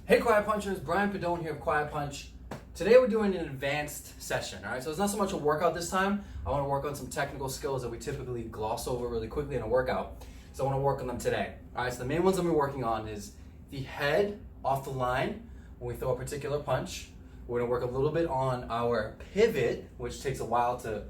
Hey Quiet Punchers, Brian Pedone here of Quiet Punch. Today we're doing an advanced session, all right? So it's not so much a workout this time. I want to work on some technical skills that we typically gloss over really quickly in a workout. So I want to work on them today. All right, so the main ones I'm going to be working on is the head off the line when we throw a particular punch. We're going to work a little bit on our pivot, which takes a while to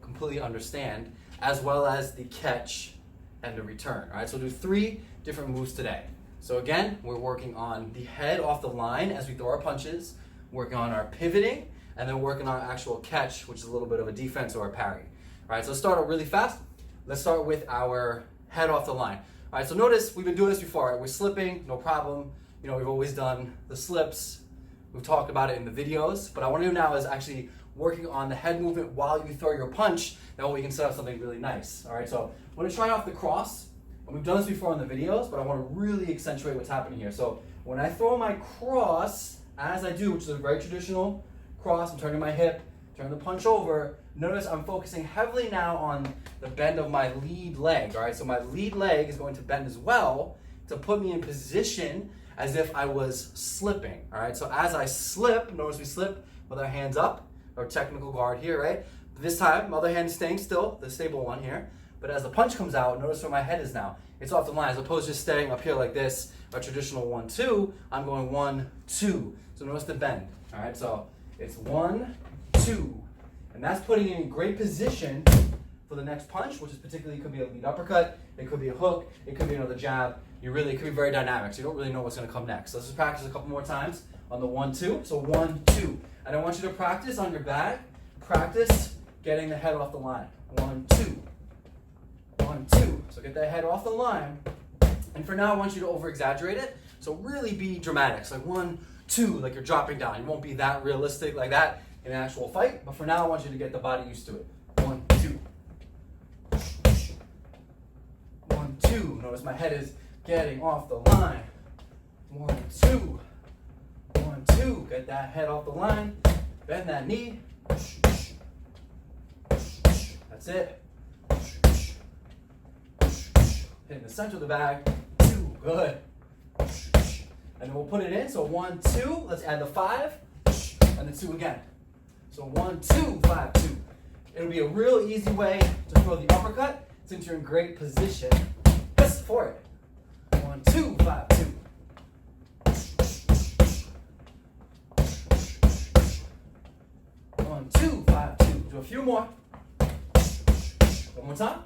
completely understand, as well as the catch and the return. All right, so we'll do 3 different moves today. So again, we're working on the head off the line as we throw our punches, working on our pivoting, and then working on our actual catch, which is a little bit of a defense or a parry. All right, so let's start out really fast. Let's start with our head off the line. All right, so notice we've been doing this before, right? We're slipping, no problem. You know, we've always done the slips. We've talked about it in the videos, but what I want to do now is actually working on the head movement while you throw your punch. That way we can set up something really nice. All right, so I'm going to try off the cross. And we've done this before in the videos, but I want to really accentuate what's happening here. So when I throw my cross, as I do, which is a very traditional cross, I'm turning my hip, turning the punch over. Notice I'm focusing heavily now on the bend of my lead leg, all right? So my lead leg is going to bend as well to put me in position as if I was slipping, all right? So as I slip, notice we slip with our hands up, our technical guard here, right? This time, my other hand is staying still, the stable one here. But as the punch comes out, notice where my head is now. It's off the line, as opposed to just staying up here like this, a traditional 1-2, I'm going 1-2. So notice the bend, all right? So it's 1-2. And that's putting you in great position for the next punch, which is particularly, could be a lead uppercut, it could be a hook, it could be another jab. It could be very dynamic, so you don't really know what's gonna come next. So let's just practice a couple more times on the 1-2. So 1-2. And I want you to practice on your back, practice getting the head off the line. 1-2. 1-2. So get that head off the line. And for now, I want you to over-exaggerate it. So really be dramatic. It's like 1-2, like you're dropping down. You won't be that realistic like that in an actual fight. But for now, I want you to get the body used to it. 1-2. 1-2. Notice my head is getting off the line. 1-2. 1-2. Get that head off the line. Bend that knee. That's it. Hitting the center of the bag. 2. Good. And then we'll put it in. So 1-2. Let's add the 5. And the 2 again. So 1-2, 5-2. It'll be a real easy way to throw the uppercut since you're in great position. Yes, for it. 1-2, 5-2. 1-2, 5-2. Do a few more. One more time.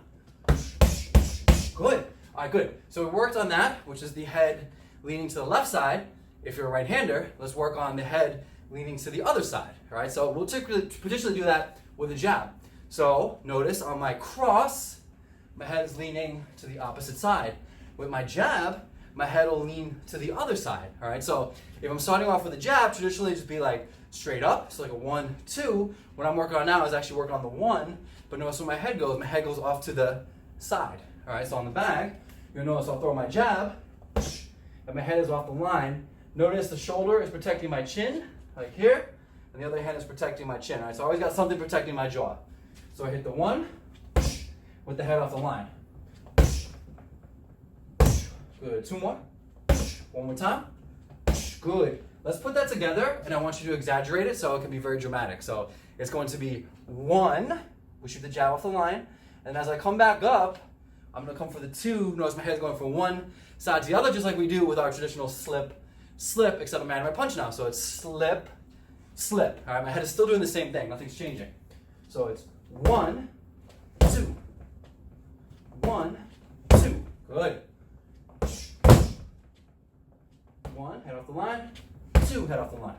Good. All right, good. So we worked on that, which is the head leaning to the left side. If you're a right-hander, let's work on the head leaning to the other side. All right, so we'll traditionally do that with a jab. So notice on my cross, my head is leaning to the opposite side. With my jab, my head will lean to the other side. All right, so if I'm starting off with a jab, traditionally just be like straight up, so like a 1-2. What I'm working on now is actually working on the 1, but notice where my head goes off to the side. All right, so on the bag, you'll notice I'll throw my jab, and my head is off the line. Notice the shoulder is protecting my chin, like here, and the other hand is protecting my chin. All right, so I always got something protecting my jaw. So I hit the 1 with the head off the line. Good. 2 more. 1 more time. Good. Let's put that together, and I want you to exaggerate it so it can be very dramatic. So it's going to be 1. We shoot the jab off the line, and as I come back up, I'm going to come for the 2. Notice my head's going from one side to the other, just like we do with our traditional slip, except I'm adding my punch now. So it's slip, slip. All right, my head is still doing the same thing. Nothing's changing. So it's 1, 2. 1, 2. Good. 1, head off the line. 2, head off the line.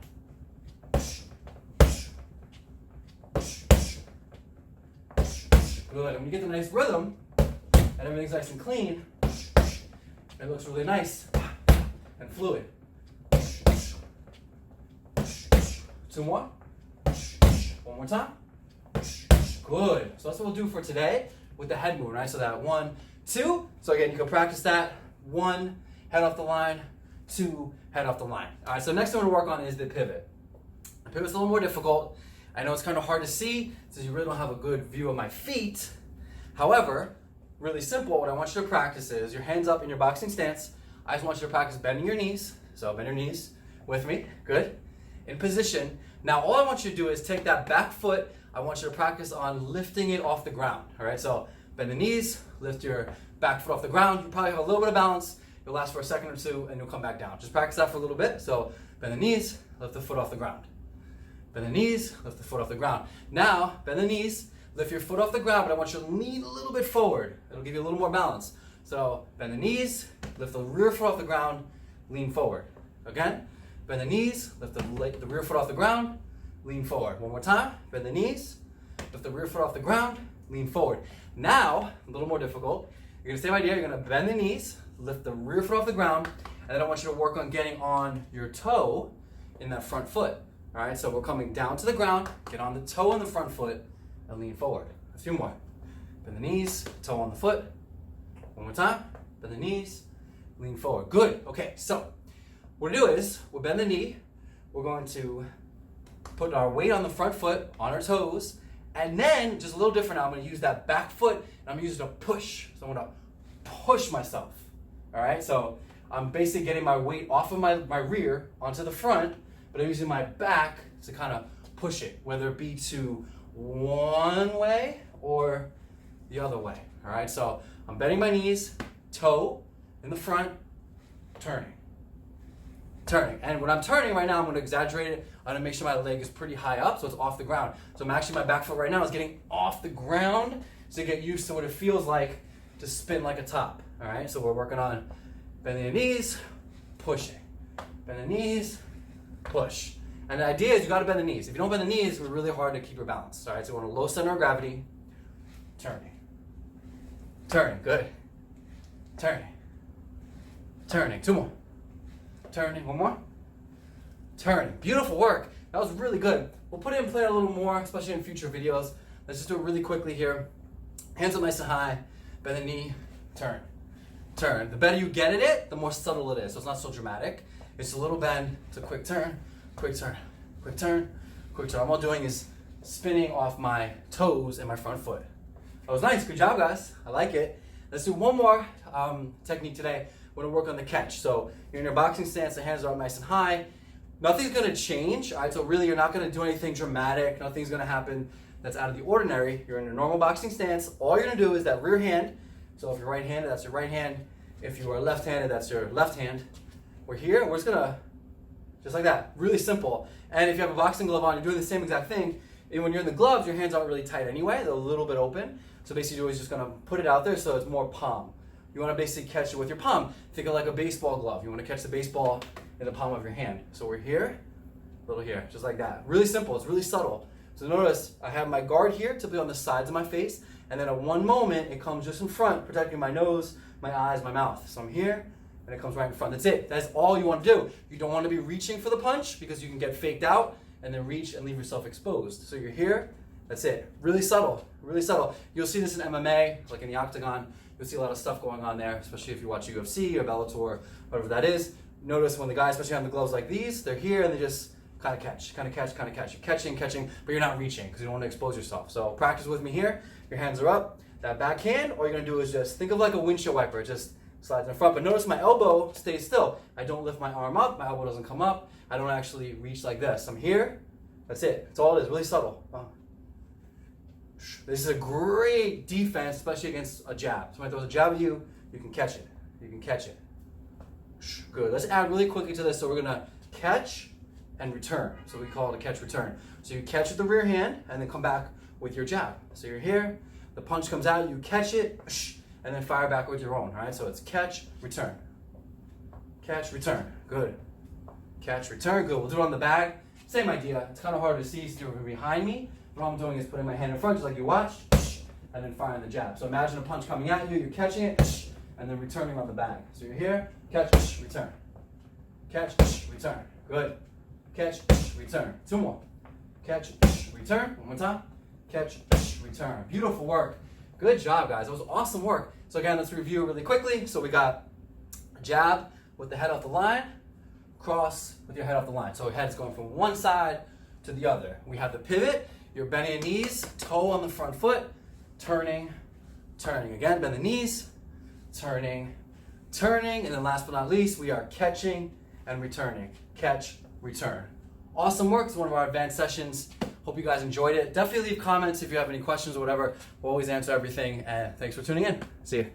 Good. And when you get the nice rhythm, and everything's nice and clean, it looks really nice and fluid. 2 more. 1 more time. Good. So that's what we'll do for today with the head movement, right? So that 1, 2. So again, you can practice that. 1, head off the line. 2, head off the line. All right, so next thing we're going to work on is the pivot. The pivot's a little more difficult. I know it's kind of hard to see since you really don't have a good view of my feet. However, really simple, what I want you to practice is your hands up in your boxing stance. I just want you to practice bending your knees. So bend your knees. With me, good. In position. Now all I want you to do is take that back foot, I want you to practice on lifting it off the ground, all right? So bend the knees, lift your back foot off the ground. You probably have a little bit of balance. You'll last for a second or two and you'll come back down. Just practice that for a little bit. So bend the knees, lift the foot off the ground. Bend the knees, lift the foot off the ground. Now, bend the knees, lift your foot off the ground, but I want you to lean a little bit forward. It'll give you a little more balance. So bend the knees, lift the rear foot off the ground, lean forward. Again, bend the knees, lift the rear foot off the ground, lean forward. One more time, bend the knees, lift the rear foot off the ground, lean forward. Now, a little more difficult. You're gonna same idea, you're gonna bend the knees, lift the rear foot off the ground, and then I want you to work on getting on your toe in that front foot. All right, so we're coming down to the ground, get on the toe on the front foot, and lean forward. A few more. Bend the knees, toe on the foot. One more time, bend the knees, lean forward. Good, okay, so what we'll do is, we'll bend the knee, we're going to put our weight on the front foot, on our toes, and then, just a little different now, I'm gonna use that back foot, and I'm gonna use it to push. So I'm gonna push myself, all right? So I'm basically getting my weight off of my rear onto the front, but I'm using my back to kind of push it, whether it be to one way or the other way, all right? So I'm bending my knees, toe in the front, turning. And when I'm turning right now, I'm gonna exaggerate it. I'm gonna make sure my leg is pretty high up so it's off the ground. So I'm actually, my back foot right now is getting off the ground to get used to what it feels like to spin like a top, all right? So we're working on bending the knees, pushing. Bend the knees, push. And the idea is you gotta bend the knees. If you don't bend the knees, it's really hard to keep your balance. All right, so we're on a low center of gravity, turning. Good. Turning, two more. Turning, one more. Turning, beautiful work. That was really good. We'll put it in play a little more, especially in future videos. Let's just do it really quickly here. Hands up nice and high, bend the knee, turn. The better you get at it, the more subtle it is. So it's not so dramatic. It's a little bend, it's a quick turn. All I'm doing is spinning off my toes and my front foot. That was nice, good job guys, I like it. Let's do one more technique today. We're gonna work on the catch. So you're in your boxing stance, the hands are up nice and high. Nothing's gonna change, all right? So really you're not gonna do anything dramatic, nothing's gonna happen that's out of the ordinary. You're in your normal boxing stance. All you're gonna do is that rear hand. So if you're right-handed, that's your right hand. If you are left-handed, that's your left hand. We're here, we're just gonna, just like that, really simple. And if you have a boxing glove on, you're doing the same exact thing. And when you're in the gloves, your hands aren't really tight anyway, they're a little bit open. So basically you're always just gonna put it out there so it's more palm. You wanna basically catch it with your palm. Think of like a baseball glove. You wanna catch the baseball in the palm of your hand. So we're here, a little here, just like that. Really simple, it's really subtle. So notice I have my guard here, typically on the sides of my face, and then at one moment it comes just in front, protecting my nose, my eyes, my mouth. So I'm here, and it comes right in front. That's it. That's all you want to do. You don't want to be reaching for the punch because you can get faked out and then reach and leave yourself exposed. So you're here, that's it. Really subtle, really subtle. You'll see this in MMA, like in the octagon. You'll see a lot of stuff going on there, especially if you watch UFC or Bellator, whatever that is. Notice when the guys, especially have the gloves like these, they're here and they just kind of catch. You're catching, but you're not reaching because you don't want to expose yourself. So practice with me here. Your hands are up. That back hand, all you're going to do is just think of like a windshield wiper. It just slides in front. But notice my elbow stays still. I don't lift my arm up. My elbow doesn't come up. I don't actually reach like this. I'm here. That's it. That's all it is. Really subtle. This is a great defense, especially against a jab. Somebody throws a jab at you, you can catch it. Good. Let's add really quickly to this. So we're going to catch and return. So we call it a catch return. So you catch with the rear hand and then come back with your jab. So you're here, the punch comes out, you catch it, and then fire back with your own, all right? So it's catch, return. Good. Catch, return, good. We'll do it on the bag. Same idea. It's kind of hard to see since you're behind me. What I'm doing is putting my hand in front, just like you watched, and then firing the jab. So imagine a punch coming at you, you're catching it, and then returning on the bag. So you're here, catch, return. Good. Catch, return. Two more. Catch, return. One more time. Catch, return. Beautiful work. Good job, guys. That was awesome work. So again, let's review really quickly. So we got a jab with the head off the line, cross with your head off the line. So your head's going from one side to the other. We have the pivot. You're bending your knees, toe on the front foot, turning. Again, bend the knees, turning. And then last but not least, we are catching and returning. Catch, return. Awesome work. It's one of our advanced sessions. Hope you guys enjoyed it. Definitely leave comments if you have any questions or whatever. We'll always answer everything. And thanks for tuning in. See you.